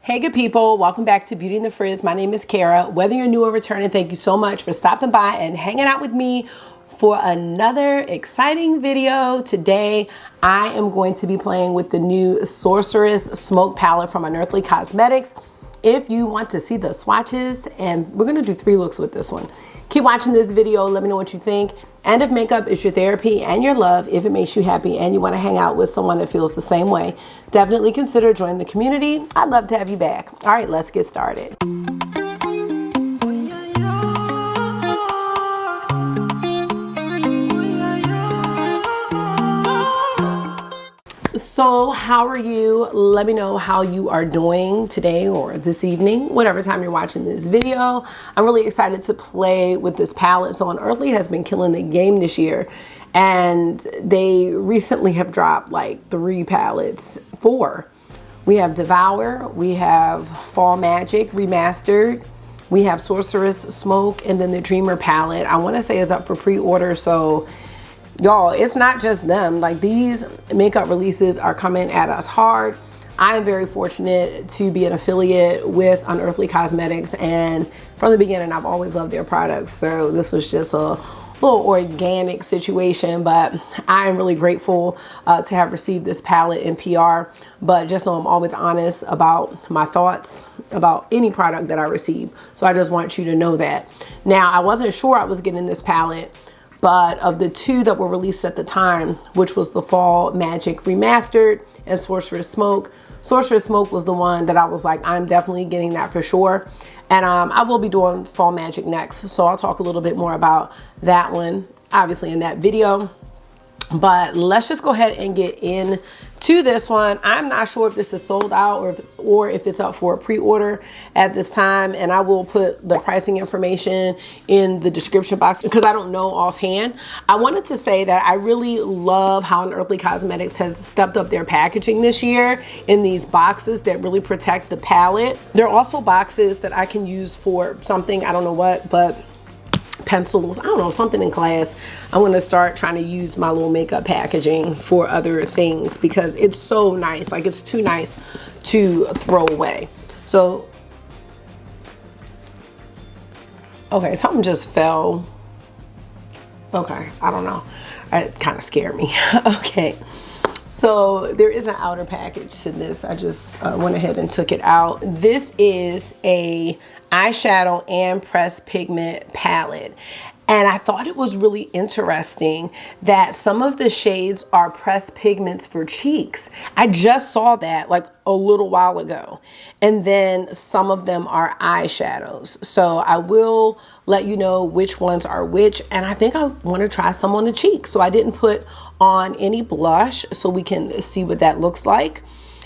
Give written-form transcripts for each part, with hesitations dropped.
Hey good people, welcome back to Beauty and the Frizz. My name is Cara. Whether you're new or returning, thank you so much for stopping by and hanging out with me for another exciting video. Today, I am going to be playing with the new Sorcerous Smoke palette from Unearthly Cosmetics. If you want to see the swatches, and we're gonna do 3 looks with this one. Keep watching this video, let me know what you think. And if makeup is your therapy and your love, if it makes you happy and you want to hang out with someone that feels the same way, definitely consider joining the community. I'd love to have you back. All right, let's get started. So how are you? Let me know how you are doing today or this evening, whatever time you're watching this video. I'm really excited to play with this palette. So Unearthly has been killing the game this year, and they recently have dropped like 3 palettes, 4. We have Devour, we have Fall Magic Remastered, we have Sorcerous Smoke, and then the Dreamer palette, I want to say is up for pre-order. So y'all, it's not just them. Like, these makeup releases are coming at us hard. I am very fortunate to be an affiliate with Unearthly Cosmetics, and from the beginning I've always loved their products. So this was just a little organic situation, but I am really grateful to have received this palette in PR. But just know I'm always honest about my thoughts about any product that I receive. So I just want you to know that. Now, I wasn't sure I was getting this palette, but of the 2 that were released at the time, which was the Fall Magic Remastered and Sorcerous Smoke was the one that I was like, I'm definitely getting that for sure. And I will be doing Fall Magic next, so I'll talk a little bit more about that one, obviously, in that video. But let's just go ahead and get into this one. I'm not sure if this is sold out or if it's up for a pre-order at this time, and I will put the pricing information in the description box because I don't know offhand. I wanted to say that I really love how Unearthly Cosmetics has stepped up their packaging this year in these boxes that really protect the palette. There are also boxes that I can use for something, I don't know what, but pencils, I don't know, something in class. I'm going to start trying to use my little makeup packaging for other things because it's so nice. Like, it's too nice to throw away. So, okay, something just fell. Okay, I don't know. It kind of scared me. Okay. So there is an outer package to this. I just went ahead and took it out. This is a eyeshadow and pressed pigment palette. And I thought it was really interesting that some of the shades are pressed pigments for cheeks. I just saw that like a little while ago. And then some of them are eyeshadows. So I will let you know which ones are which. And I think I want to try some on the cheeks. So I didn't put on any blush so we can see what that looks like.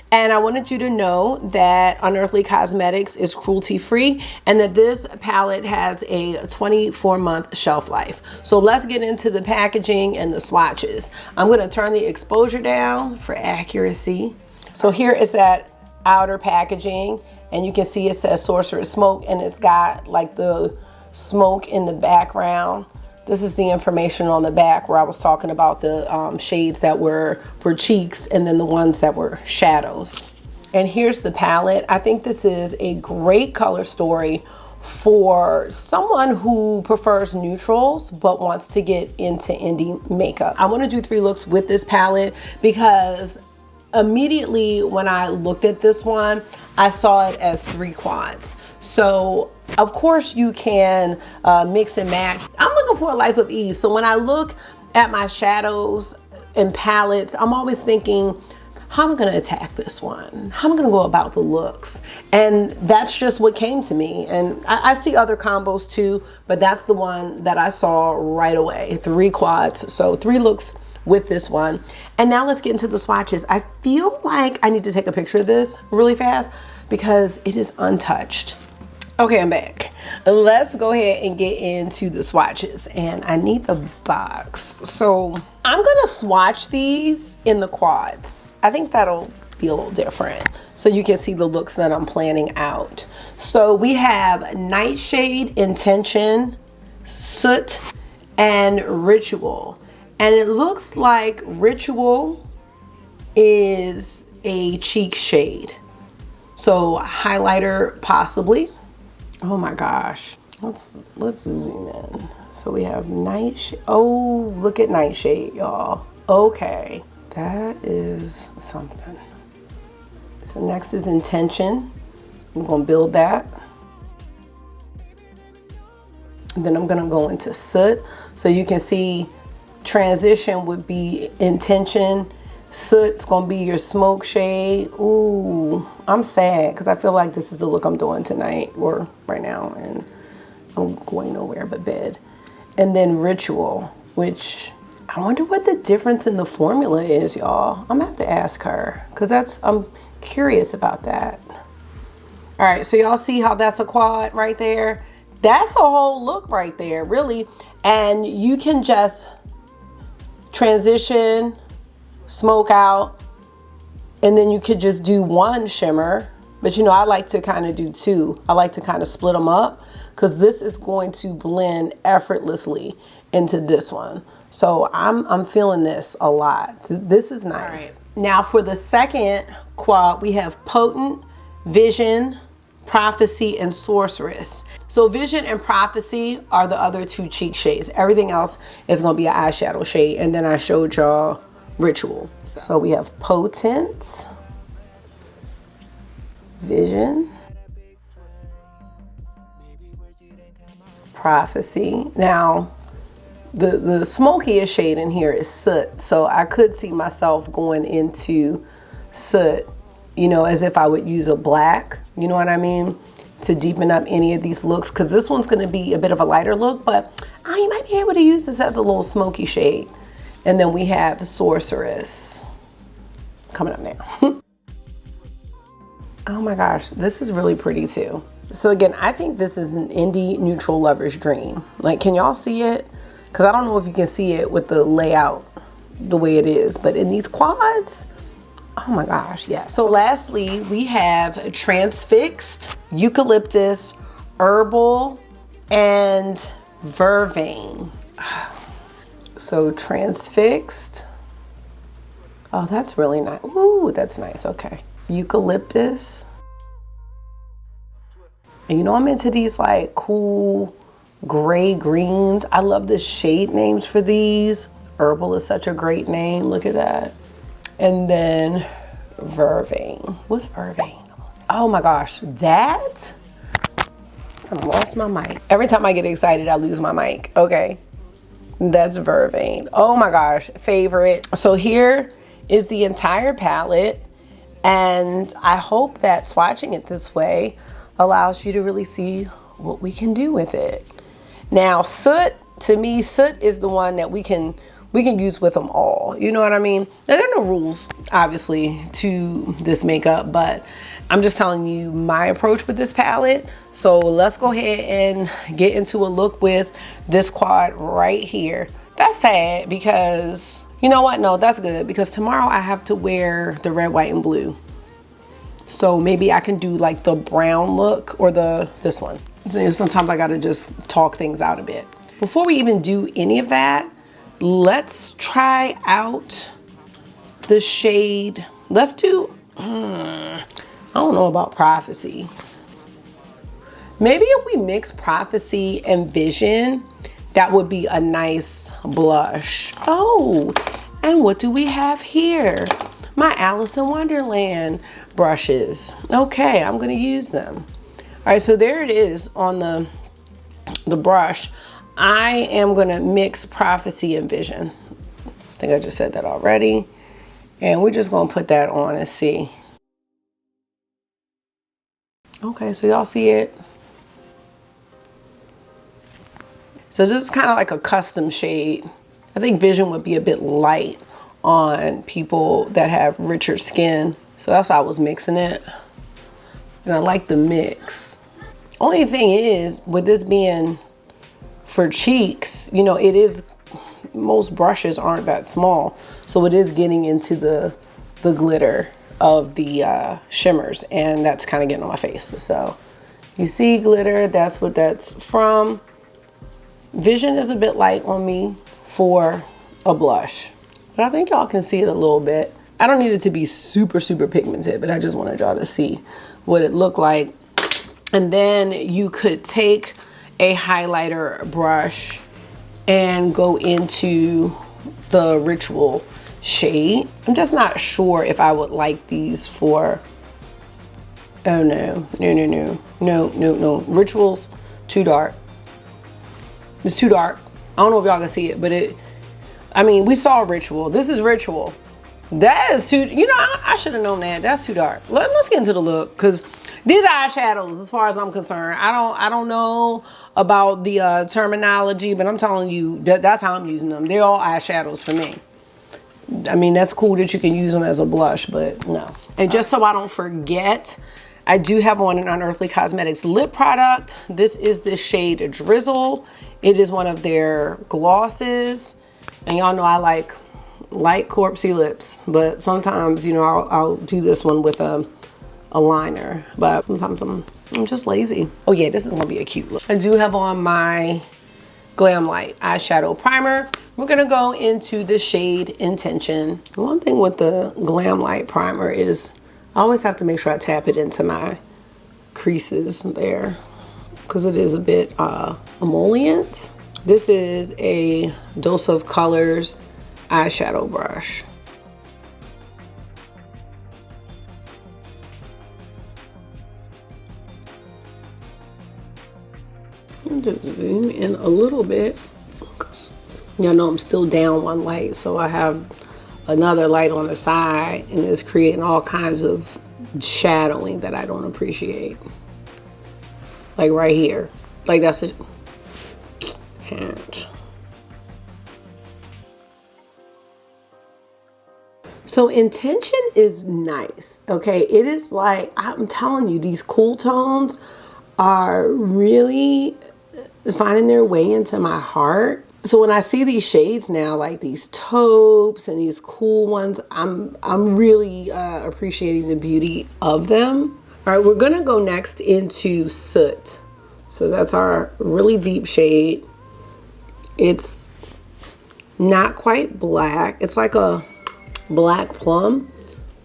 And I wanted you to know that Unearthly Cosmetics is cruelty-free and that this palette has a 24-month shelf life. So let's get into the packaging and the swatches. I'm going to turn the exposure down for accuracy. So here is that outer packaging, and you can see it says Sorcerous Smoke, and it's got like the smoke in the background. This is the information on the back where I was talking about the shades that were for cheeks and then the ones that were shadows. And here's the palette. I think this is a great color story for someone who prefers neutrals but wants to get into indie makeup. I want to do 3 looks with this palette because immediately when I looked at this one, I saw it as 3 quads. So of course you can mix and match. I'm looking for a life of ease. So when I look at my shadows and palettes, I'm always thinking, how am I going to attack this one? How am I going to go about the looks? And that's just what came to me. And I see other combos too, but that's the one that I saw right away. 3 quads. So 3 looks with this one. And now let's get into the swatches. I feel like I need to take a picture of this really fast because it is untouched. Okay, I'm back. Let's go ahead and get into the swatches, and I need the box. So I'm gonna swatch these in the quads. I think that'll be a little different so you can see the looks that I'm planning out. So we have Nightshade, Intention, Soot, and Ritual. And it looks like Ritual is a cheek shade. So highlighter possibly. Oh my gosh. Let's zoom in. So we have Nightshade. Oh, look at Nightshade, y'all. Okay, that is something. So next is Intention. I'm gonna build that. And then I'm gonna go into Soot. So you can see transition would be Intention. Soot's gonna be your smoke shade. Ooh, I'm sad because I feel like this is the look I'm doing tonight or right now, and I'm going nowhere but bed. And then Ritual, which I wonder what the difference in the formula is, y'all. I'm gonna have to ask her because I'm curious about that. All right, so y'all see how that's a quad right there? That's a whole look right there, really. And you can just transition, smoke out, and then you could just do one shimmer. But you know, I like to kind of do two. I like to kind of split them up because this is going to blend effortlessly into this one. So I'm feeling this a lot. This is nice. Right. Now for the second quad, we have Potent, Vision, Prophecy, and Sorceress. So Vision and Prophecy are the other two cheek shades. Everything else is gonna be an eyeshadow shade. And then I showed y'all Ritual. So we have Potent, Vision, Prophecy. Now, the smokiest shade in here is Soot. So I could see myself going into Soot, you know, as if I would use a black, you know what I mean, to deepen up any of these looks. Because this one's going to be a bit of a lighter look, but you might be able to use this as a little smoky shade. And then we have Sorceress coming up now. Oh my gosh, this is really pretty too. So again, I think this is an indie neutral lover's dream. Like, can y'all see it? Because I don't know if you can see it with the layout the way it is, but in these quads, oh my gosh, yeah. So lastly, we have Transfixed, Eucalyptus, Herbal, and Vervain. So Transfixed. Oh, that's really nice. Ooh, that's nice. Okay. Eucalyptus. And you know, I'm into these like cool gray greens. I love the shade names for these. Herbal is such a great name. Look at that. And then Vervain. What's Vervain? Oh my gosh, that? I lost my mic. Every time I get excited, I lose my mic. Okay. That's Vervain. Oh my gosh, favorite. So here is the entire palette, and I hope that swatching it this way allows you to really see what we can do with it. Now, Soot, to me, Soot is the one that we can use with them all. You know what I mean? Now, there are no rules, obviously, to this makeup, but I'm just telling you my approach with this palette. So let's go ahead and get into a look with this quad right here. That's sad because, you know what? No, that's good because tomorrow I have to wear the red, white, and blue. So maybe I can do like the brown look or this one. So sometimes I gotta just talk things out a bit. Before we even do any of that, let's try out the shade. Let's do, I don't know about Prophecy. Maybe if we mix Prophecy and Vision, that would be a nice blush. Oh, and what do we have here? My Alice in Wonderland brushes. Okay, I'm gonna use them. All right, so there it is on the brush. I am gonna mix Prophecy and Vision. I think I just said that already. And we're just gonna put that on and see. Okay, so y'all see it? So this is kind of like a custom shade. I think Vision would be a bit light on people that have richer skin. So that's why I was mixing it. And I like the mix. Only thing is, with this being for cheeks, you know, it is, most brushes aren't that small. So it is getting into the glitter of the shimmers, and that's kind of getting on my face. So you see glitter, that's what that's from. Vision is a bit light on me for a blush, but I think y'all can see it a little bit. I don't need it to be super, super pigmented, but I just wanted y'all to see what it looked like. And then you could take a highlighter brush and go into the Ritual shade. I'm just not sure if I would like these for, oh no, no. Ritual's too dark. It's too dark. I don't know if y'all can see it, but I mean, we saw Ritual. This is Ritual. That is too, you know, I should have known that. That's too dark. Let's get into the look, because these are eyeshadows as far as I'm concerned. I don't know about the terminology, but I'm telling you that's how I'm using them. They're all eyeshadows for me. I mean, that's cool that you can use them as a blush, but no. And just so I don't forget, I do have on an Unearthly Cosmetics lip product. This is the shade Drizzle. It is one of their glosses. And y'all know I like light corpsey lips, but sometimes, you know, I'll do this one with a liner, but sometimes I'm just lazy. Oh yeah, this is gonna be a cute look. I do have on my Glam Light eyeshadow primer. We're gonna go into the shade Intention. One thing with the Glam Light primer is I always have to make sure I tap it into my creases there, because it is a bit emollient. This is a Dose of Colors eyeshadow brush. I'll just zoom in a little bit. Y'all know I'm still down one light, so I have another light on the side, and it's creating all kinds of shadowing that I don't appreciate. Like right here. Like that's a can't. So Intention is nice, okay? It is like, I'm telling you, these cool tones are really finding their way into my heart. So when I see these shades now, like these taupes and these cool ones, I'm really appreciating the beauty of them. All right, we're gonna go next into Soot. So that's our really deep shade. It's not quite black. It's like a black plum,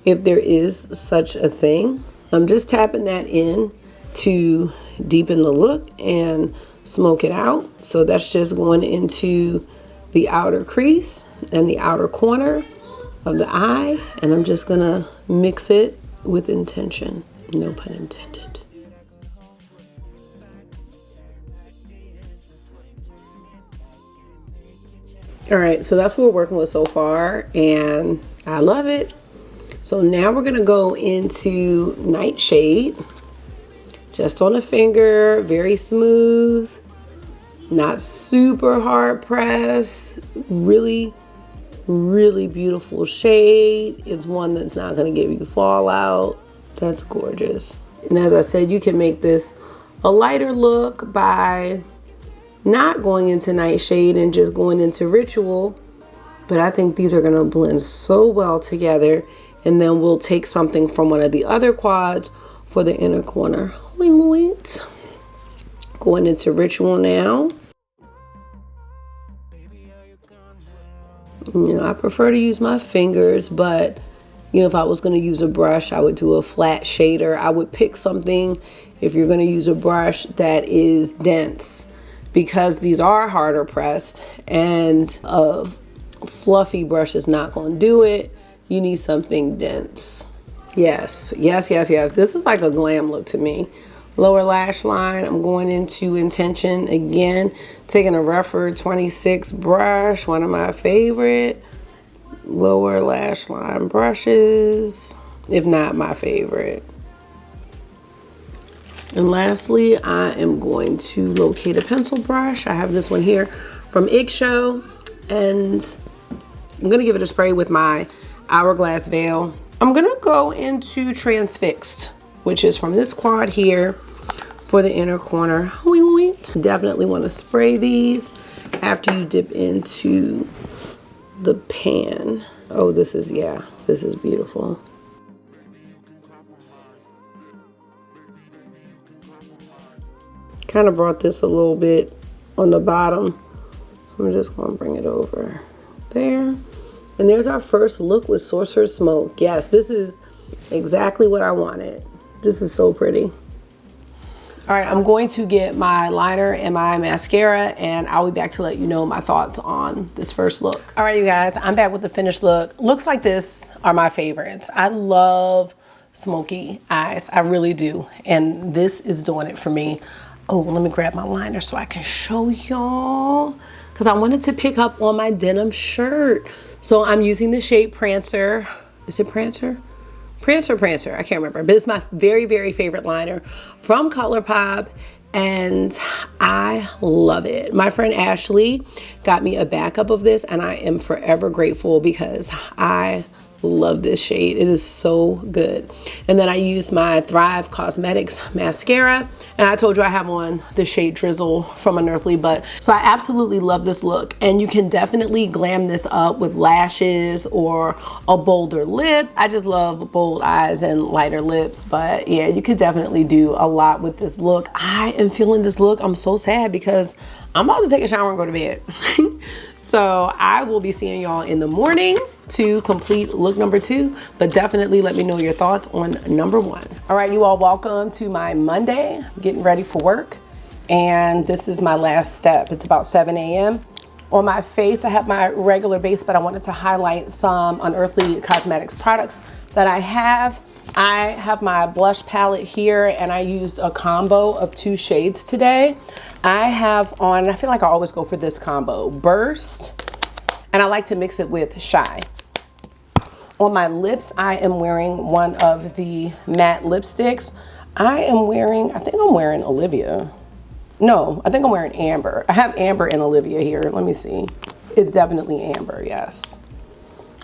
if there is such a thing. I'm just tapping that in to deepen the look and smoke it out. So that's just going into the outer crease and the outer corner of the eye, and I'm just gonna mix it with intention, no pun intended. All right, so that's what we're working with so far, and I love it. So now we're gonna go into Nightshade, just on a finger, very smooth, not super hard pressed, really, really beautiful shade. It's one that's not gonna give you fallout. That's gorgeous. And as I said, you can make this a lighter look by not going into Nightshade and just going into Ritual, but I think these are gonna blend so well together. And then we'll take something from one of the other quads for the inner corner. Wait. Going into Ritual now. You know, I prefer to use my fingers, but you know, if I was gonna use a brush, I would do a flat shader. I would pick something, if you're gonna use a brush, that is dense, because these are harder pressed and a fluffy brush is not gonna do it. You need something dense. Yes. This is like a glam look to me. Lower lash line, I'm going into Intention again, taking a Rephr 26 brush, one of my favorite lower lash line brushes, if not my favorite. And lastly, I am going to locate a pencil brush. I have this one here from Eyeshadow, and I'm gonna give it a spray with my Hourglass Veil. I'm gonna go into Transfixed, which is from this quad here for the inner corner. Wait. Definitely want to spray these after you dip into the pan. Oh, this is beautiful. Kind of brought this a little bit on the bottom, so I'm just gonna bring it over there. And there's our first look with Sorcerous Smoke. Yes, this is exactly what I wanted. This is so pretty. All right, I'm going to get my liner and my mascara, and I'll be back to let you know my thoughts on this first look. All right, you guys, I'm back with the finished look. Looks like this are my favorites. I love smoky eyes. I really do. And this is doing it for me. Oh, let me grab my liner so I can show y'all, because I wanted to pick up on my denim shirt. So I'm using the shade Prancer. Is it Prancer? Prancer, I can't remember, but it's my very, very favorite liner from ColourPop, and I love it. My friend Ashley got me a backup of this, and I am forever grateful because I love this shade. It is so good. And then I used my Thrive Cosmetics mascara, and I told you I have on the shade Drizzle from Unearthly, but so I absolutely love this look. And you can definitely glam this up with lashes or a bolder lip. I just love bold eyes and lighter lips, but yeah, you could definitely do a lot with this look. I am feeling this look. I'm so sad because I'm about to take a shower and go to bed. So I will be seeing y'all in the morning to complete look number 2, but definitely let me know your thoughts on number 1. All right, you all, welcome to my Monday, getting ready for work. And this is my last step. It's about 7 a.m. On my face, I have my regular base, but I wanted to highlight some Unearthly Cosmetics products that I have. I have my blush palette here, and I used a combo of 2 shades today. I have on, I feel like I always go for this combo, Burst, and I like to mix it with Shy. On my lips, I am wearing one of the matte lipsticks. I think I'm wearing Olivia. No, I think I'm wearing Amber. I have Amber and Olivia here. Let me see. It's definitely Amber, yes.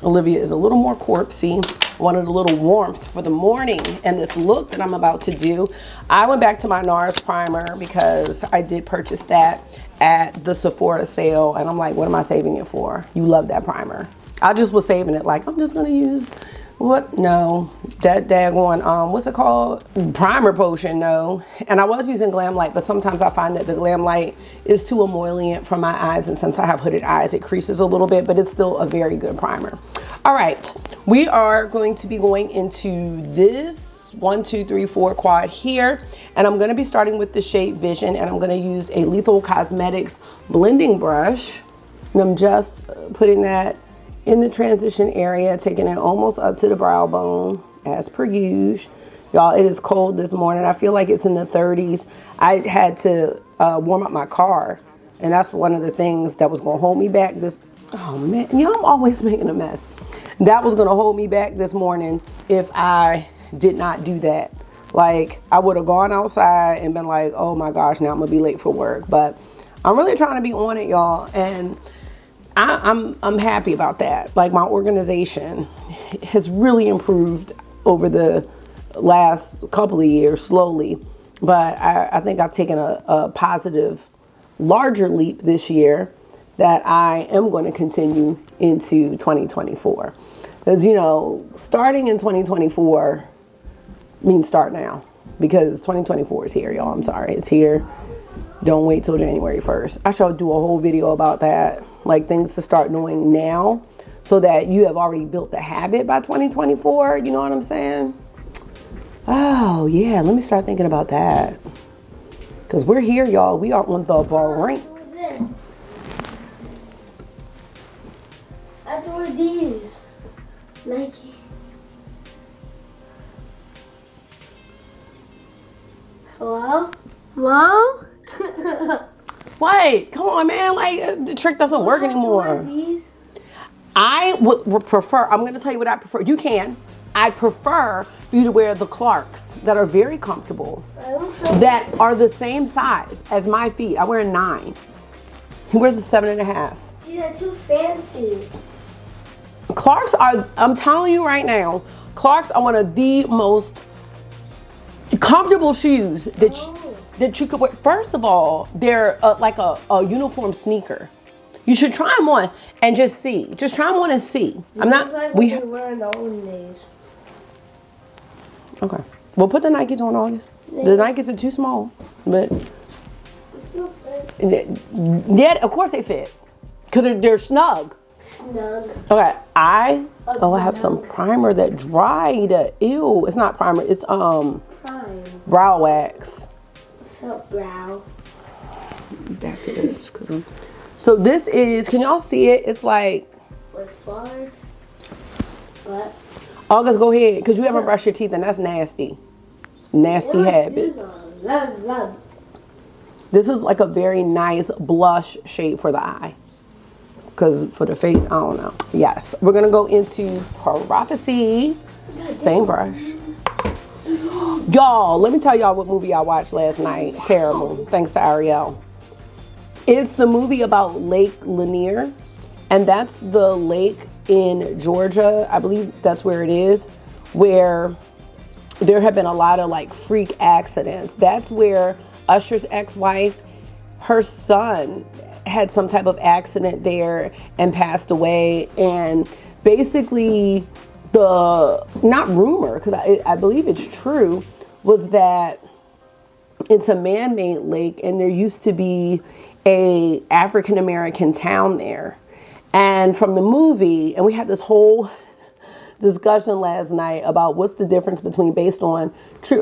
Olivia is a little more corpsey. Wanted a little warmth for the morning. And this look that I'm about to do, I went back to my NARS primer because I did purchase that at the Sephora sale. And I'm like, what am I saving it for? You love that primer. I just was saving it like, I'm just going to use what? No, that daggone, what's it called? Primer potion, no. And I was using Glam Light, but sometimes I find that the Glam Light is too emollient for my eyes. And since I have hooded eyes, it creases a little bit, but it's still a very good primer. All right, we are going to be going into this 1, 2, 3, 4 quad here. And I'm going to be starting with the shade Vision, and I'm going to use a Lethal Cosmetics blending brush. And I'm just putting that in the transition area, taking it almost up to the brow bone as per usual. Y'all, it is cold this morning. I feel like it's in the 30s. I had to warm up my car, and that's one of the things that was gonna hold me back this, oh man, y'all, I'm always making a mess. That was gonna hold me back this morning if I did not do that. Like, I would have gone outside and been like, oh my gosh, now I'm gonna be late for work. But I'm really trying to be on it, y'all, and I'm happy about that. Like, my organization has really improved over the last couple of years, slowly. But I think I've taken a positive, larger leap this year that I am going to continue into 2024. Because, you know, starting in 2024 means start now. Because 2024 is here, y'all. I'm sorry, it's here. Don't wait till January 1st. I shall do a whole video about that. Like, things to start doing now so that you have already built the habit by 2024. You know what I'm saying? Oh, yeah. Let me start thinking about that. Because we're here, y'all. We are on the brink. I thought these. Nike. Hello? Hello? Wait, come on, man. Like, the trick doesn't work anymore. I would prefer, I'm going to tell you what I prefer. You can. I prefer for you to wear the Clarks that are very comfortable, that are the same size as my feet. I wear a 9. He wears a 7.5. These are too fancy. Clarks are, I'm telling you right now, Clarks are one of the most comfortable shoes that you could wear. First of all, they're like a uniform sneaker. You should try them on and just see. Just try them on and see. I'm not. Like we're wearing all of these. Okay. We'll put the Nikes on, August. The Nikes are too small, but yeah, of course they fit because they're snug. Snug. Okay. I have some primer that dried. Ew, it's not primer. It's Primer. brow wax. What's up, brow? Back to this. So this is, can y'all see it? It's like. With farts. What? August, go ahead. Because you haven't brushed your teeth and that's nasty. Nasty habits. This is like a very nice blush shade for the eye. Because for the face, I don't know. Yes. We're going to go into Prophecy. Same brush. Y'all, let me tell y'all what movie I watched last night. Terrible. Thanks to Ariel. It's the movie about Lake Lanier. And that's the lake in Georgia. I believe that's where it is. Where there have been a lot of like freak accidents. That's where Usher's ex-wife, her son had some type of accident there and passed away. And basically the, not rumor, because I believe it's true, was that it's a man-made lake and there used to be a African-American town there. And from the movie, and we had this whole discussion last night about what's the difference between based on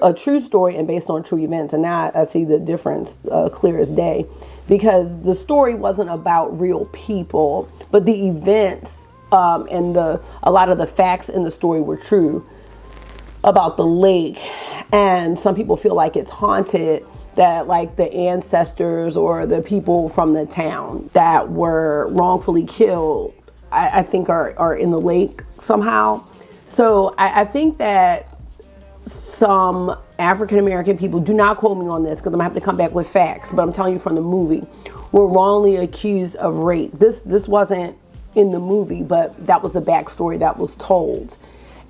a true story and based on true events. And now I see the difference clear as day, because the story wasn't about real people, but the events and a lot of the facts in the story were true about the lake. And some people feel like it's haunted, that like the ancestors or the people from the town that were wrongfully killed, I think are in the lake somehow. So I think that some African-American people, do not quote me on this because I'm gonna have to come back with facts, but I'm telling you from the movie, were wrongly accused of rape. This wasn't in the movie, but that was the backstory that was told.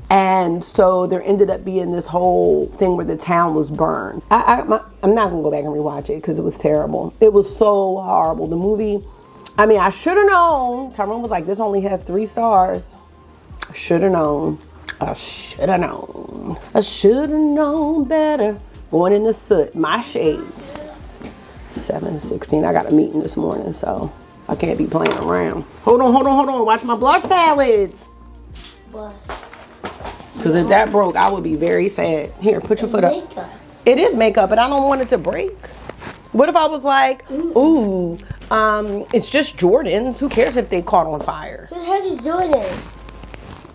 And so there ended up being this whole thing where the town was burned. I'm not gonna go back and rewatch it because it was terrible. It was so horrible. The movie, I mean, I should have known. Tyrone was like, this only has 3 stars. I should have known. I should have known. I should have known better. Going in the soot, my shade. 7:16. I got a meeting this morning, so I can't be playing around. Hold on. Watch my blush palettes. What? Because if that broke, I would be very sad. Here, put your foot up. Makeup. It is makeup, but I don't want it to break. What if I was like, ooh, it's just Jordans. Who cares if they caught on fire? Who the heck is Jordan?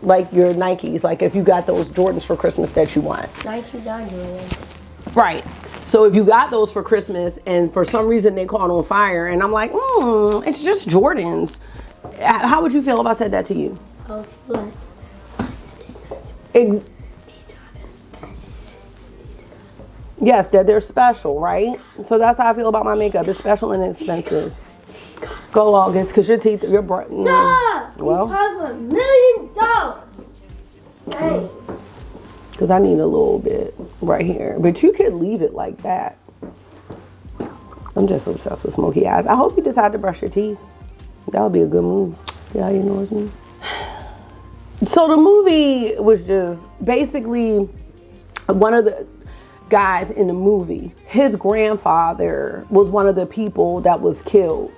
Like your Nikes, like if you got those Jordans for Christmas that you want. Nikes are Jordans. Right. So if you got those for Christmas and for some reason they caught on fire and I'm like, it's just Jordans. How would you feel if I said that to you? Oh, what? Yes, they're special, right? So that's how I feel about my makeup. It's special and expensive. Go, August, because your teeth, your bright. Well, it cost $1 million. Hey. Because I need a little bit right here. But you could leave it like that. I'm just obsessed with smoky eyes. I hope you decide to brush your teeth. That would be a good move. See how you know it's me? So the movie was just basically one of the guys in the movie, his grandfather was one of the people that was killed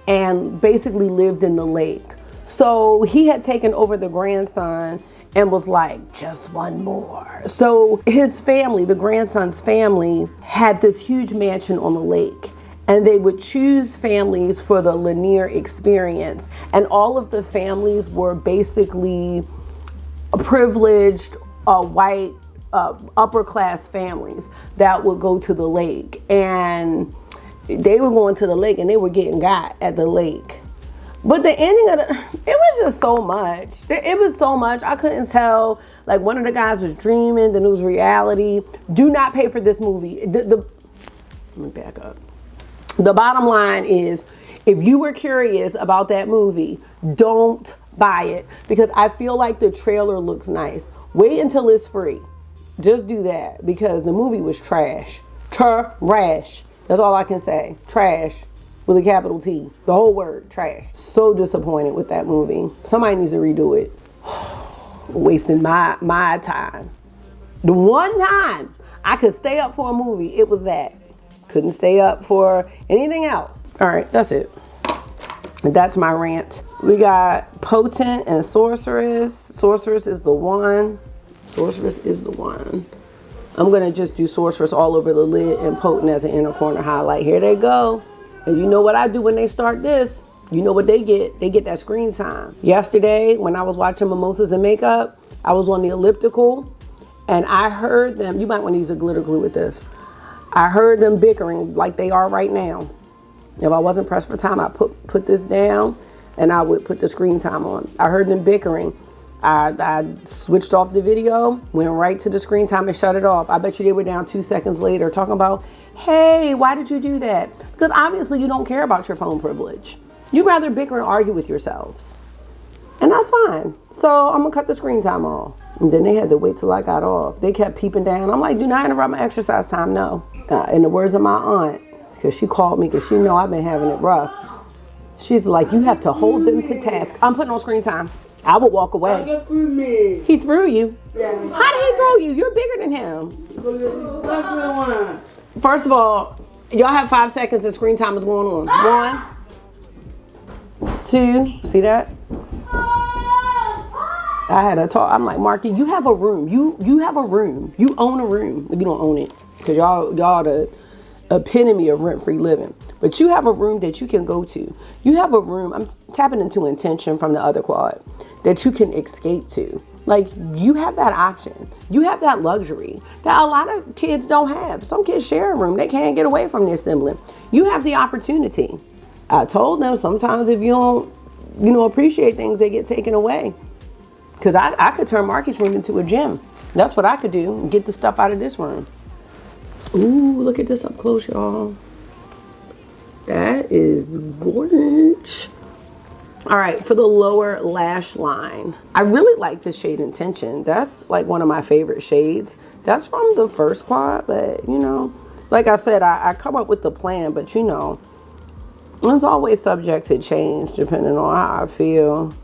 and basically lived in the lake. So he had taken over the grandson and was like, just one more. So his family, the grandson's family, had this huge mansion on the lake. And they would choose families for the Lanier experience. And all of the families were basically privileged, white, upper class families that would go to the lake. And they were going to the lake and they were getting got at the lake. But the ending of it was just so much. It was so much. I couldn't tell. Like one of the guys was dreaming, then it was reality. Do not pay for this movie. Let me back up. The bottom line is, if you were curious about that movie, don't buy it, because I feel like the trailer looks nice. Wait until it's free. Just do that, because the movie was trash. Trash. That's all I can say. Trash with a capital T. The whole word, trash. So disappointed with that movie. Somebody needs to redo it. Wasting my time. The one time I could stay up for a movie, it was that. Couldn't stay up for anything else. All right, that's it. That's my rant. We got Potent and Sorceress. Sorceress is the one. Sorceress is the one. I'm going to just do Sorcerous all over the lid and Potent as an inner corner highlight. Here they go. And you know what I do when they start this? You know what they get? They get that screen time. Yesterday, when I was watching Mimosas and Makeup, I was on the elliptical and I heard them. You might want to use a glitter glue with this. I heard them bickering like they are right now. If I wasn't pressed for time, I'd put this down and I would put the screen time on. I heard them bickering. I switched off the video, went right to the screen time and shut it off. I bet you they were down 2 seconds later talking about, hey, why did you do that? Because obviously you don't care about your phone privilege. You'd rather bicker and argue with yourselves. And that's fine. So I'm gonna cut the screen time off. And then they had to wait till I got off. They kept peeping down. I'm like, do not interrupt my exercise time, no. In the words of my aunt, because she called me because she know I've been having it rough. She's like, you have to hold them to task. I'm putting on screen time. I would walk away. He threw you? Yeah. How did he throw you? You're bigger than him. First of all, y'all have 5 seconds and screen time is going on. 1, 2, see that? I had a talk. I'm like, Marky, you have a room. You have a room. You own a room. You don't own it because y'all the epitome of rent-free living. But you have a room that you can go to. You have a room. I'm tapping into intention from the other quad that you can escape to. Like, you have that option. You have that luxury that a lot of kids don't have. Some kids share a room. They can't get away from their sibling. You have the opportunity. I told them sometimes if you don't, appreciate things, they get taken away. Because I could turn Marky's room into a gym. That's what I could do and get the stuff out of this room. Ooh, look at this up close, y'all. That is gorgeous. All right, for the lower lash line, I really like this shade Intention. That's like one of my favorite shades. That's from the first quad, but like I said, I come up with the plan, but it's always subject to change depending on how I feel.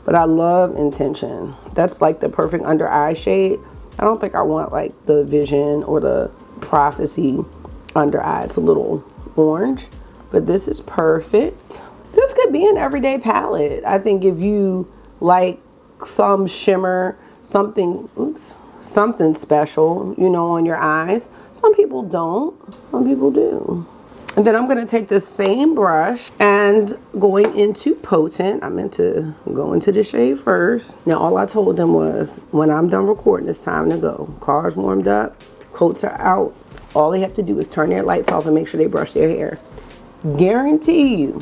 But I love Intention. That's like the perfect under eye shade. I don't think I want like the Vision or the Prophecy under eye. It's a little orange, but this is perfect. This could be an everyday palette. I think if you like some shimmer, something special, on your eyes. Some people don't, some people do. And then I'm gonna take the same brush and going into Potent. I meant to go into the shade first. Now all I told them was, when I'm done recording, it's time to go. Car's warmed up, coats are out. All they have to do is turn their lights off and make sure they brush their hair. Guarantee you,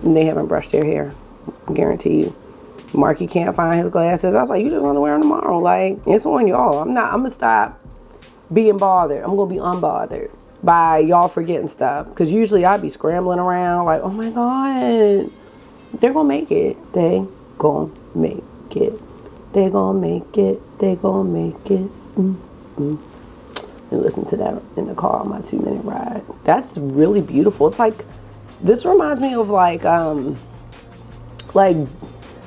they haven't brushed their hair. Guarantee you. Marky can't find his glasses. I was like, you just want to wear them tomorrow. Like, it's on y'all. I'm gonna stop being bothered. I'm gonna be unbothered by y'all forgetting stuff, because usually I'd be scrambling around like, oh my god, they're gonna make it. They gonna make it. They gonna make it. They gonna make it. And listen to that in the car on my 2-minute ride. That's really beautiful. It's like, this reminds me of like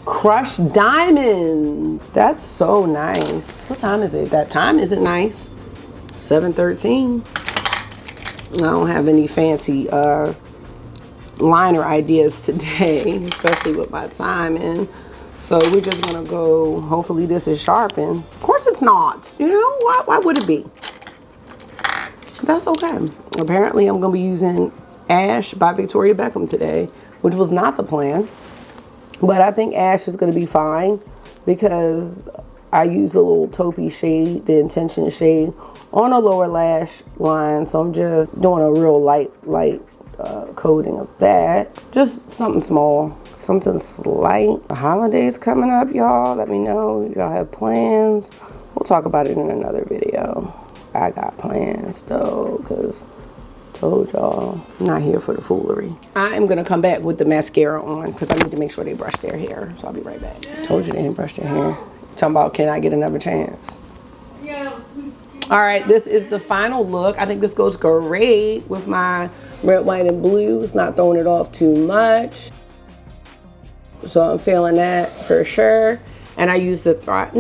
crushed diamond. That's so nice. What time is it? That time isn't nice. 7:13. I don't have any fancy liner ideas today, especially with my timing. So we're just gonna go, hopefully this is sharpened. Of course it's not, why would it be? That's okay. Apparently I'm gonna be using Ash by Victoria Beckham today, which was not the plan. But I think Ash is gonna be fine because I use a little taupey shade, the Intention shade, on a lower lash line. So I'm just doing a real light coating of that. Just something small, something slight. The holidays coming up, y'all. Let me know if y'all have plans. We'll talk about it in another video. I got plans though, because told y'all, I'm not here for the foolery. I am gonna come back with the mascara on because I need to make sure they brush their hair. So I'll be right back. Told you they didn't brush their hair. Talking about, can I get another chance? Yeah. All right, this is the final look. I think this goes great with my red, white, and blue. It's not throwing it off too much. So I'm feeling that for sure. And I use the Tarte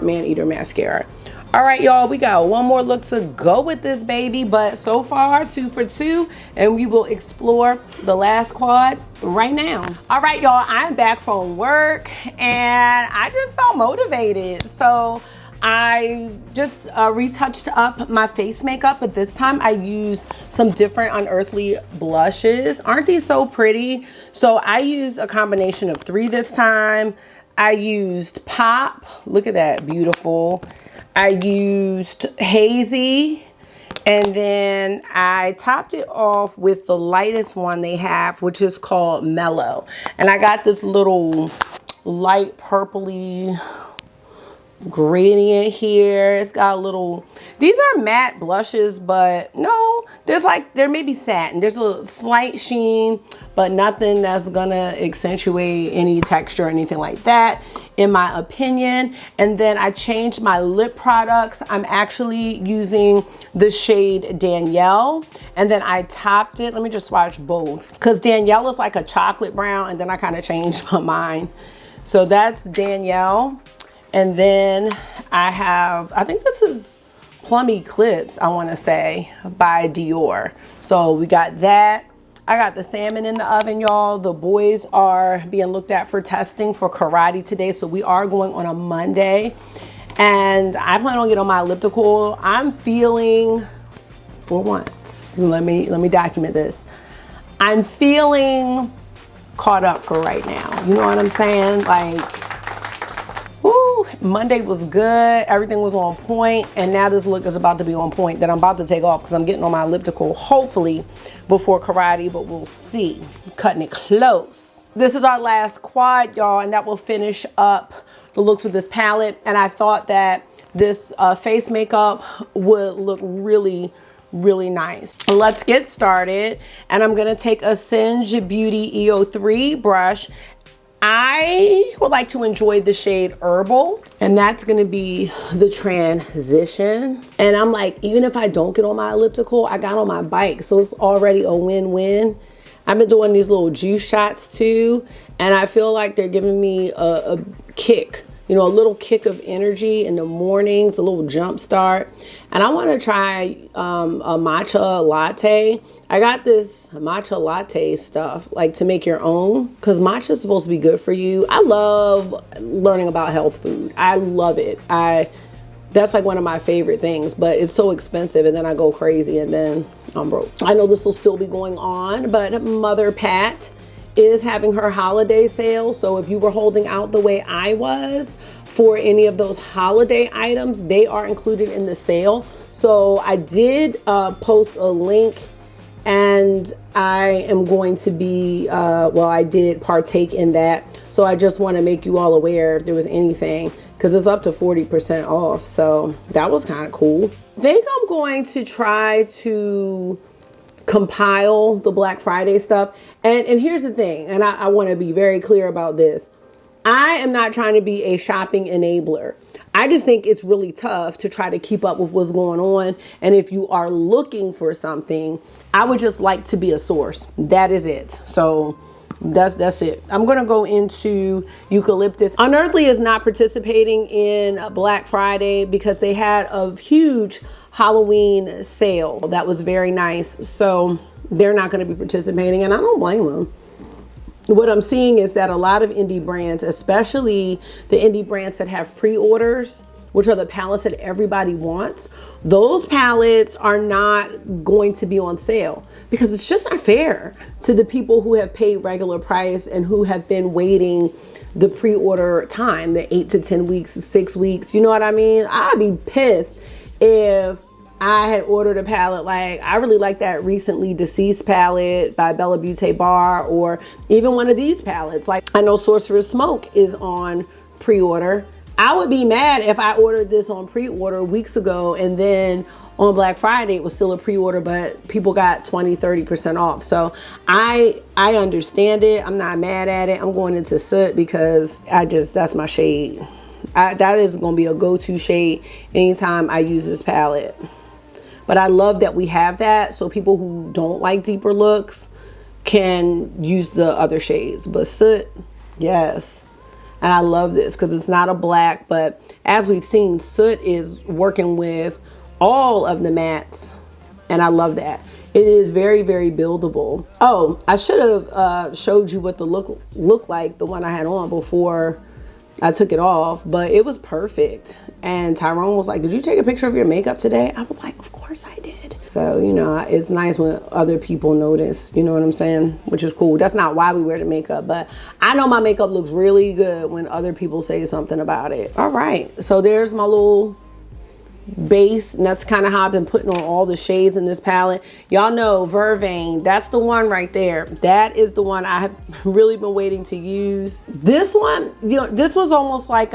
Man Eater mascara. All right, y'all, we got one more look to go with this baby, but so far 2 for 2, and we will explore the last quad right now. All right, y'all, I'm back from work and I just felt motivated. So I just retouched up my face makeup, but this time I used some different Unearthly blushes. Aren't these so pretty? So I used a combination of 3 this time. I used Pop. Look at that, beautiful. I used Hazy. And then I topped it off with the lightest one they have, which is called Mellow. And I got this little light purpley gradient here. It's got a little, these are matte blushes, but no, there's like, there may be satin. There's a slight sheen, but nothing that's gonna accentuate any texture or anything like that, in my opinion. And then I changed my lip products. I'm actually using the shade Danielle, and then I topped it. Let me just swatch both, because Danielle is like a chocolate brown, and then I kind of changed my mind. So that's Danielle. And then I have, I think this is Plum Eclipse, I want to say, by Dior. So we got that. I got the salmon in the oven, y'all. The boys are being looked at for testing for karate today. So we are going on a Monday. And I plan on getting on my elliptical. I'm feeling, for once, let me document this. I'm feeling caught up for right now. You know what I'm saying? Like, woo, Monday was good. Everything was on point. And now this look is about to be on point that I'm about to take off because I'm getting on my elliptical, hopefully before karate, but we'll see. Cutting it close. This is our last quad, y'all, and that will finish up the looks with this palette. And I thought that this face makeup would look really nice. Let's get started. And I'm gonna take a Singe Beauty EO3 brush. I would like to enjoy the shade Herbal, and that's gonna be the transition. And I'm like, even if I don't get on my elliptical, I got on my bike, so it's already a win-win. I've been doing these little juice shots too, and I feel like they're giving me a kick, you know, a little kick of energy in the mornings, a little jump start. And I want to try a matcha latte. I got this matcha latte stuff, like to make your own, because matcha is supposed to be good for you. I love learning about health food. I love it. That's like one of my favorite things, but it's so expensive, and then I go crazy and then I'm broke. I know this will still be going on, but Mother Pat is having her holiday sale. So if you were holding out the way I was for any of those holiday items, they are included in the sale. So I did post a link, and I am going to be, well, I did partake in that. So I just want to make you all aware if there was anything, because it's up to 40% off. So that was kind of cool. I think I'm going to try to compile the Black Friday stuff. And here's the thing, and I want to be very clear about this. I am not trying to be a shopping enabler. I just think it's really tough to try to keep up with what's going on. And if you are looking for something, I would just like to be a source. That is it. So that's it. I'm going to go into Eucalyptus. Unearthly is not participating in Black Friday because they had a huge Halloween sale that was very nice. So they're not going to be participating, and I don't blame them. What I'm seeing is that a lot of indie brands, especially the indie brands that have pre-orders, which are the palettes that everybody wants, those palettes are not going to be on sale because it's just not fair to the people who have paid regular price and who have been waiting the pre-order time, the 8 to 10 weeks, 6 weeks. You know what I mean? I'd be pissed if I had ordered a palette. Like, I really like that Recently Deceased palette by Bella Beaute Bar, or even one of these palettes. Like, I know Sorcerous Smoke is on pre-order. I would be mad if I ordered this on pre-order weeks ago, and then on Black Friday it was still a pre-order, but people got 20-30% off. So I understand it. I'm not mad at it. I'm going into Soot because that's my shade. That is going to be a go-to shade anytime I use this palette. But I love that we have that, so people who don't like deeper looks can use the other shades. But Soot, yes. And I love this because it's not a black, but as we've seen, Soot is working with all of the mattes, and I love that. It is very, very buildable. Oh, I should have showed you what the look like, the one I had on before I took it off, but it was perfect. And Tyrone was like, did you take a picture of your makeup today? I was like, of course I did. So, you know, it's nice when other people notice, you know what I'm saying? Which is cool. That's not why we wear the makeup, but I know my makeup looks really good when other people say something about it. All right, so there's my little base, and that's kind of how I've been putting on all the shades in this palette. Y'all know Vervain, that's the one right there. That is the one I have really been waiting to use. This one, you know, this was almost like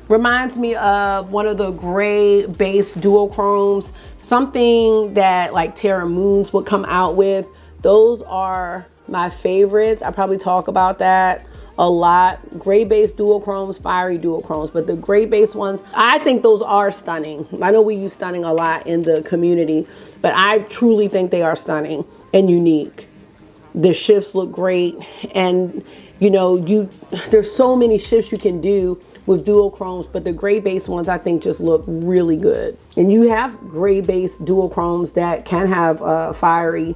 reminds me of one of the gray base duochromes, something that like Terra Moons would come out with. Those are my favorites. I probably talk about that a lot. Gray base duochromes, fiery duochromes, but the gray base ones, I think those are stunning. I know we use stunning a lot in the community, but I truly think they are stunning and unique. The shifts look great, and you know, there's so many shifts you can do with duochromes, but the gray base ones I think just look really good. And you have gray base duochromes that can have a fiery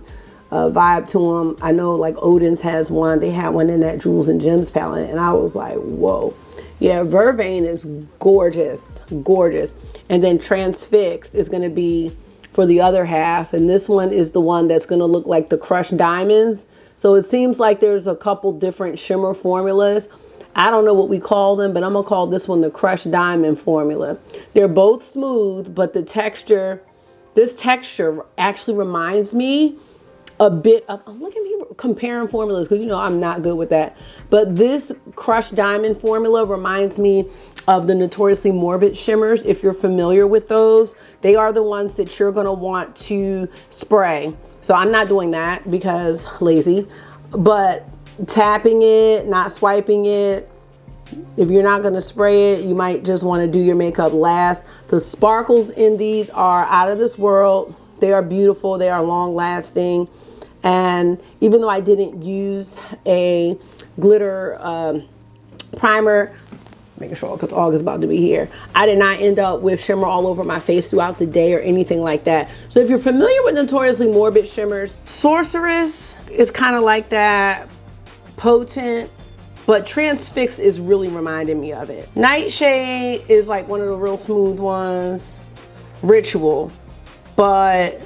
vibe to them. I know like Odin's has one. They had one in that Jewels and Gems palette, and I was like, whoa. Yeah, Vervain is gorgeous, gorgeous. And then Transfixed is going to be for the other half, and this one is the one that's going to look like the crushed diamonds. So it seems like there's a couple different shimmer formulas. I don't know what we call them, but I'm gonna call this one the crushed diamond formula. They're both smooth, but the texture, this texture actually reminds me a bit of, look at me comparing formulas, because you know I'm not good with that. But this crushed diamond formula reminds me of the Notoriously Morbid shimmers. If you're familiar with those, they are the ones that you're gonna want to spray. So I'm not doing that because lazy, but tapping it, not swiping it. If you're not gonna spray it, you might just wanna do your makeup last. The sparkles in these are out of this world. They are beautiful, they are long lasting. And even though I didn't use a glitter primer, making sure because August about to be here, I did not end up with shimmer all over my face throughout the day or anything like that. So if you're familiar with Notoriously Morbid shimmers, Sorceress is kind of like that, potent, but Transfix is really reminding me of it. Nightshade is like one of the real smooth ones. Ritual, but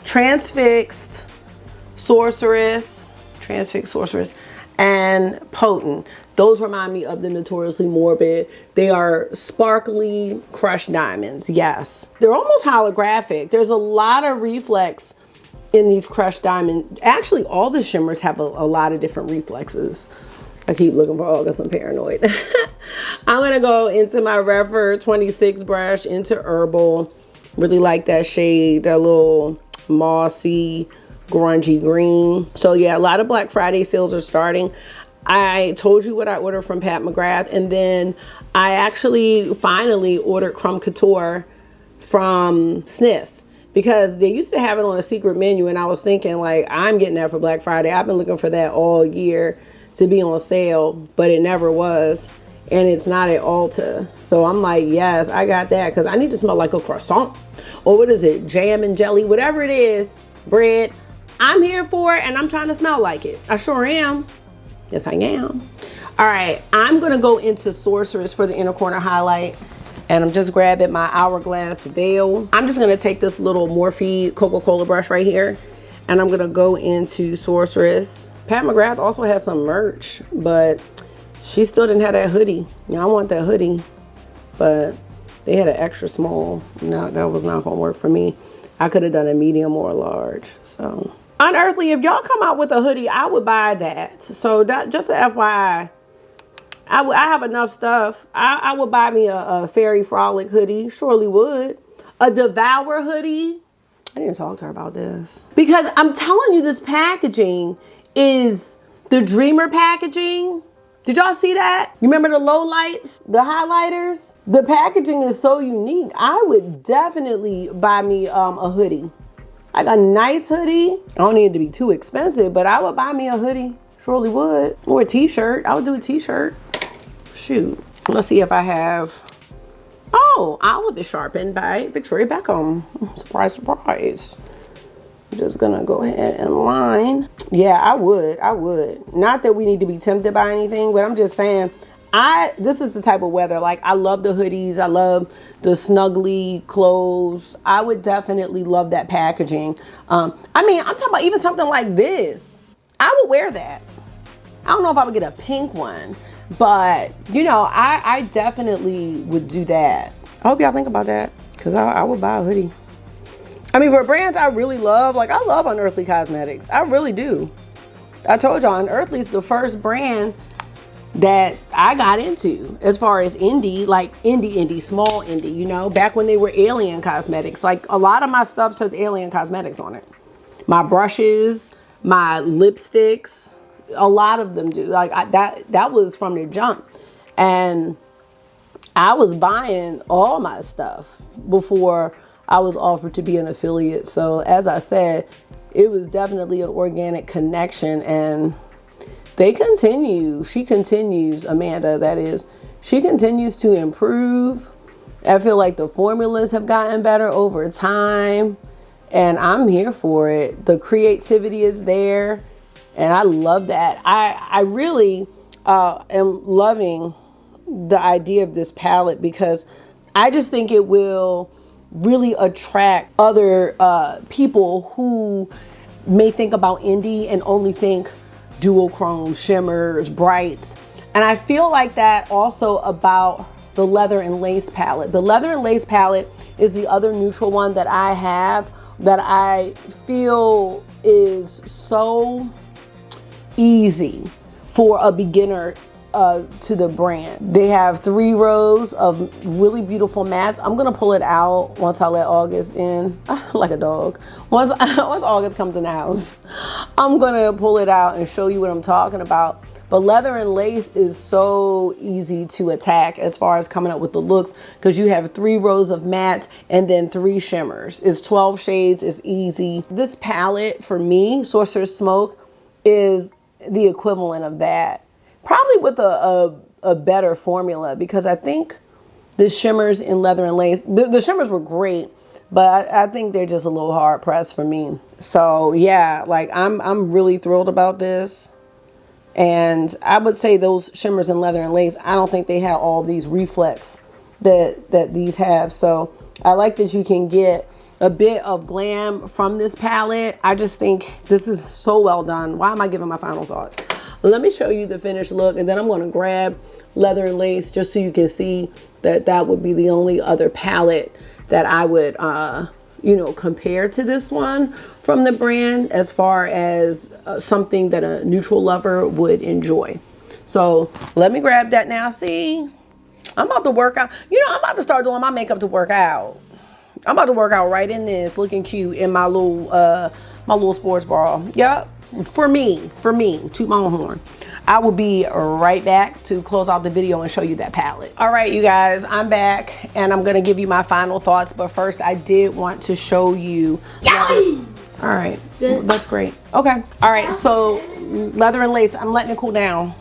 Transfixed, Sorceress, and Potent. Those remind me of the Notoriously Morbid. They are sparkly crushed diamonds, yes. They're almost holographic. There's a lot of reflex in these crushed diamonds. Actually, all the shimmers have a lot of different reflexes. I keep looking for August, I'm paranoid. I'm gonna go into my Refer 26 brush into Herbal. Really like that shade, that little mossy, grungy green. So yeah, a lot of Black Friday sales are starting. I told you what I ordered from Pat McGrath, and then I actually finally ordered Crumb Couture from Sniff, because they used to have it on a secret menu, and I was thinking like, I'm getting that for Black Friday. I've been looking for that all year to be on sale, but it never was, and it's not at Ulta. So I'm like, yes, I got that, because I need to smell like a croissant, or what is it, jam and jelly, whatever it is, bread. I'm here for it, and I'm trying to smell like it. I sure am. Yes, I am. All right, I'm gonna go into Sorceress for the inner corner highlight, and I'm just grabbing my Hourglass Veil. I'm just gonna take this little Morphe Coca-Cola brush right here, and I'm gonna go into Sorceress. Pat McGrath also has some merch, but she still didn't have that hoodie. You know, I want that hoodie, but they had an extra small. No, that was not gonna work for me. I could have done a medium or a large. So Unearthly, if y'all come out with a hoodie, I would buy that. So that, just a FYI, I have enough stuff. I would buy me a Fairy Frolic hoodie. Surely would. A Devour hoodie. I didn't talk to her about this, because I'm telling you, this packaging is the Dreamer packaging. Did y'all see that? You remember the low lights, the highlighters? The packaging is so unique. I would definitely buy me a hoodie. Like a nice hoodie. I don't need it to be too expensive, but I would buy me a hoodie. Surely would. Or a t-shirt. I would do a t-shirt. Shoot. Let's see if I have. Oh, Olive is Sharpened by Victoria Beckham. Surprise, surprise. I'm just gonna go ahead and line. Yeah, I would. Not that we need to be tempted by anything, but I'm just saying, This is the type of weather, like I love the hoodies, I love the snuggly clothes. I would definitely love that packaging. I mean, I'm talking about even something like this. I would wear that. I don't know if I would get a pink one, but you know, I definitely would do that. I hope y'all think about that, because I would buy a hoodie. I mean, for brands I really love, like I love Unearthly Cosmetics. I really do. I told y'all, Unearthly is the first brand that I got into as far as indie, like indie, small indie, you know, back when they were Alien Cosmetics. Like a lot of my stuff says Alien Cosmetics on it. My brushes, my lipsticks, a lot of them do. Like that was from the jump. And I was buying all my stuff before I was offered to be an affiliate. So as I said, it was definitely an organic connection, and she continues, Amanda, that is, she continues to improve. I feel like the formulas have gotten better over time, and I'm here for it. The creativity is there, and I love that. I really am loving the idea of this palette, because I just think it will really attract other people who may think about indie and only think duochrome, shimmers, brights. And I feel like that also about the leather and lace palette. The leather and lace palette is the other neutral one that I have that I feel is so easy for a beginner to the brand. They have 3 rows of really beautiful mattes. I'm gonna pull it out once I let August in. Like a dog. Once August comes in the house, I'm gonna pull it out and show you what I'm talking about. But leather and lace is so easy to attack as far as coming up with the looks, because you have 3 rows of mattes and then 3 shimmers. It's 12 shades. It's easy. This palette for me, Sorcerous Smoke, is the equivalent of that. Probably with a better formula, because I think the shimmers in leather and lace, the shimmers were great, but I think they're just a little hard pressed for me. So yeah, like I'm really thrilled about this. And I would say those shimmers in leather and lace, I don't think they have all these reflex that these have. So I like that you can get a bit of glam from this palette. I just think this is so well done. Why am I giving my final thoughts? Let me show you the finished look, and then I'm going to grab leather and lace just so you can see that that would be the only other palette that I would, you know, compare to this one from the brand as far as something that a neutral lover would enjoy. So let me grab that now. See, I'm about to work out. You know, I'm about to start doing my makeup to work out. I'm about to work out right in this, looking cute in my little sports bra. Yep. For me, toot my own horn. I will be right back to close out the video and show you that palette. All right, you guys, I'm back, and I'm gonna give you my final thoughts. But first, I did want to show you. All right, that's great. Okay, all right. So leather and lace, I'm letting it cool down.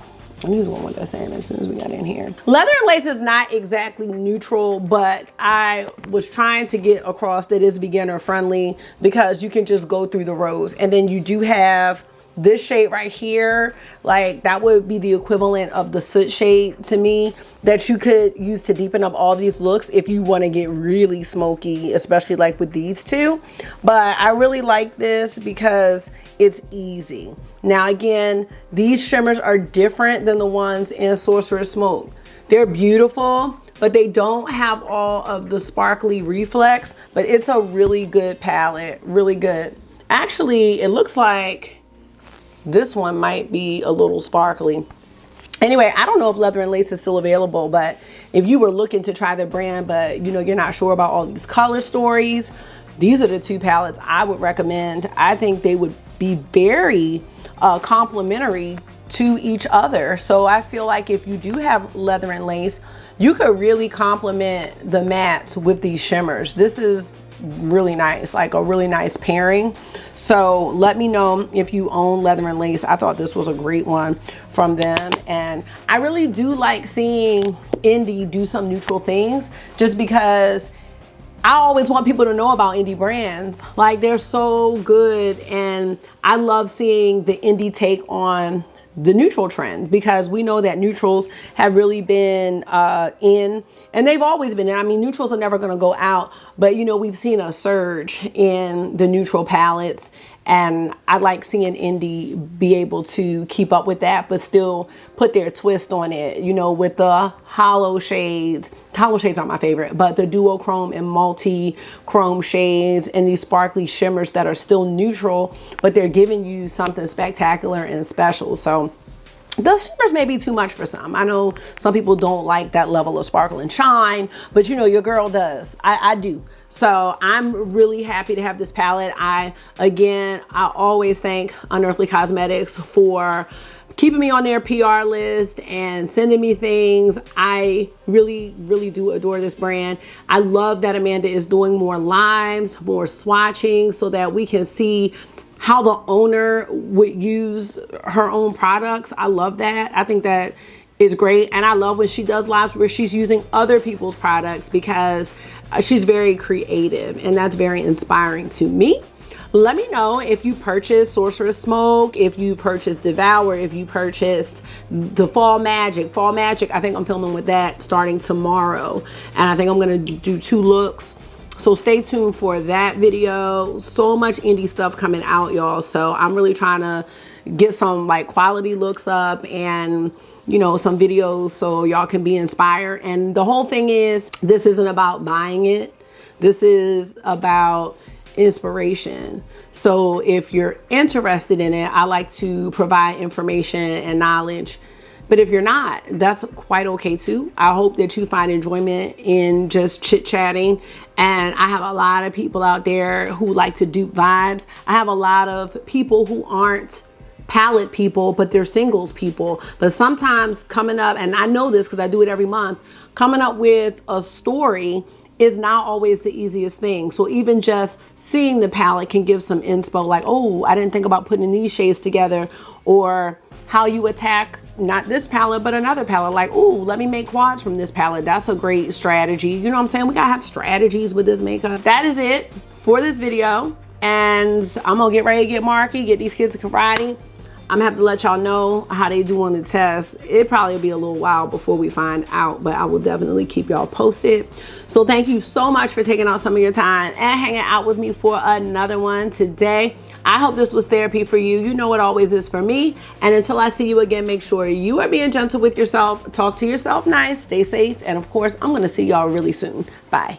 I knew what they're saying as soon as we got in here. Leather and lace is not exactly neutral, but I was trying to get across that it's beginner friendly, because you can just go through the rows. And then you do have this shade right here, like that would be the equivalent of the soot shade to me, that you could use to deepen up all these looks if you want to get really smoky, especially like with these two. But I really like this because it's easy. Now again, these shimmers are different than the ones in Sorcerous Smoke. They're beautiful, but they don't have all of the sparkly reflex, but it's a really good palette, really good. Actually, it looks like this one might be a little sparkly. Anyway, I don't know if leather and lace is still available, but if you were looking to try the brand, but you know, you're not sure about all these color stories, these are the 2 palettes I would recommend. I think they would be very complementary to each other. So I feel like if you do have leather and lace, you could really complement the mattes with these shimmers. This is really nice, like a really nice pairing. So let me know if you own leather and lace. I thought this was a great one from them, and I really do like seeing indie do some neutral things, just because I always want people to know about indie brands. Like, they're so good, and I love seeing the indie take on the neutral trend, because we know that neutrals have really been in, and they've always been in. I mean, neutrals are never going to go out, but you know, we've seen a surge in the neutral palettes, and I like seeing indie be able to keep up with that, but still put their twist on it, you know, with the hollow shades. Hollow shades aren't my favorite, but the duochrome and multi-chrome shades and these sparkly shimmers that are still neutral, but they're giving you something spectacular and special. So the shimmers may be too much for some. I know some people don't like that level of sparkle and shine, but you know, your girl does. I do. So I'm really happy to have this palette. I always thank Unearthly Cosmetics for keeping me on their PR list and sending me things. I really, really do adore this brand. I love that Amanda is doing more lives, more swatching, so that we can see how the owner would use her own products. I love that. I think that is great. And I love when she does lives where she's using other people's products, because she's very creative, and that's very inspiring to me. Let me know if you purchased Sorcerous Smoke, if you purchased Devour, if you purchased the Fall Magic. Fall Magic, I think I'm filming with that starting tomorrow. And I think I'm going to do 2 looks. So stay tuned for that video. So much indie stuff coming out, y'all. So I'm really trying to get some like quality looks up, and you know, some videos so y'all can be inspired. And the whole thing is, this isn't about buying it. This is about inspiration. So if you're interested in it, I like to provide information and knowledge. But if you're not, that's quite okay too. I hope that you find enjoyment in just chit-chatting. And I have a lot of people out there who like to dupe vibes. I have a lot of people who aren't palette people, but they're singles people. But sometimes coming up, and I know this because I do it every month, coming up with a story is not always the easiest thing. So even just seeing the palette can give some inspo, like, oh, I didn't think about putting these shades together, or how you attack not this palette but another palette, like, oh, let me make quads from this palette. That's a great strategy. You know what I'm saying? We gotta have strategies with this makeup. That is it for this video, and I'm gonna get ready to get Marky, get these kids to karate. I'm gonna have to let y'all know how they do on the test. It probably will be a little while before we find out, but I will definitely keep y'all posted. So thank you so much for taking out some of your time and hanging out with me for another one today. I hope this was therapy for you. You know it always is for me. And until I see you again, make sure you are being gentle with yourself. Talk to yourself nice, stay safe, and of course, I'm gonna see y'all really soon. Bye.